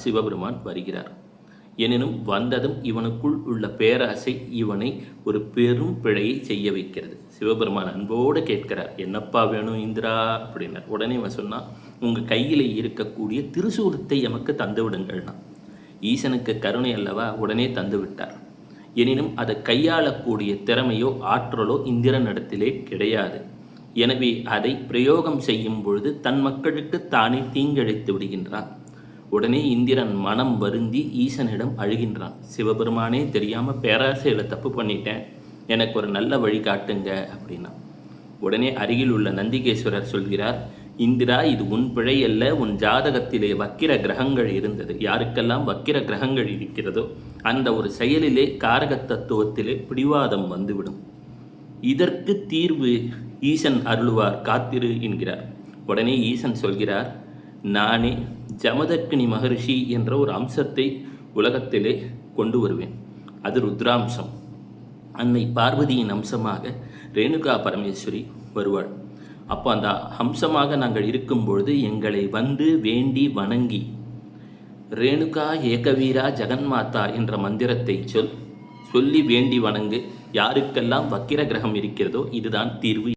சிவபெருமான் வருகிறார். எனினும் வந்ததும் இவனுக்குள் உள்ள பேராசை இவனை ஒரு பெரும் பிழையை செய்ய வைக்கிறது. சிவபெருமான் அன்போடு கேட்கிறார், என்னப்பா வேணும் இந்திரா அப்படின்னார். உடனே இவன் சொன்னான், உங்கள் கையில் இருக்கக்கூடிய திருசூலத்தை எமக்கு தந்து விடுங்கள்னா. ஈசனுக்கு கருணை அல்லவா, உடனே தந்து விட்டார். எனினும் அதை கையாளக்கூடிய திறமையோ ஆற்றலோ இந்திரனிடத்திலே கிடையாது. எனவே அதை பிரயோகம் செய்யும் பொழுது தன் மக்களுக்கு தானே தீங்கிழைத்து விடுகின்றான். உடனே இந்திரன் மனம் வருந்தி ஈசனிடம் அழுகின்றான். சிவபெருமானே தெரியாமல் பேராசையில் தப்பு பண்ணிட்டேன், எனக்கு ஒரு நல்ல வழி காட்டுங்க அப்படின்னா. உடனே அருகில் உள்ள நந்திகேஸ்வரர் சொல்கிறார், இந்திரா, இது உன் பிழை அல்ல, உன் ஜாதகத்திலே வக்கிர கிரகங்கள் இருந்தது. யாருக்கெல்லாம் வக்கிர கிரகங்கள் இருக்கிறதோ அந்த ஒரு செயலிலே காரக தத்துவத்திலே பிடிவாதம் வந்துவிடும். இதற்கு தீர்வு ஈசன் அருளுவார், காத்திரு என்கிறார். உடனே ஈசன் சொல்கிறார், நானே ஜமதக்கினி மகரிஷி என்ற ஒரு அம்சத்தை உலகத்திலே கொண்டு வருவேன். அது ருத்ராம்சம். அன்னை பார்வதியின் அம்சமாக ரேணுகா பரமேஸ்வரி வருவாள். அப்போ அந்த அம்சமாக நாங்கள் இருக்கும்பொழுது எங்களை வந்து வேண்டி வணங்கி ரேணுகா ஏகவீரா ஜெகன்மாதா என்ற மந்திரத்தை சொல்லி வேண்டி வணங்கு. யாருக்கெல்லாம் வக்கிர கிரகம் இருக்கிறதோ இதுதான் தீர்வு.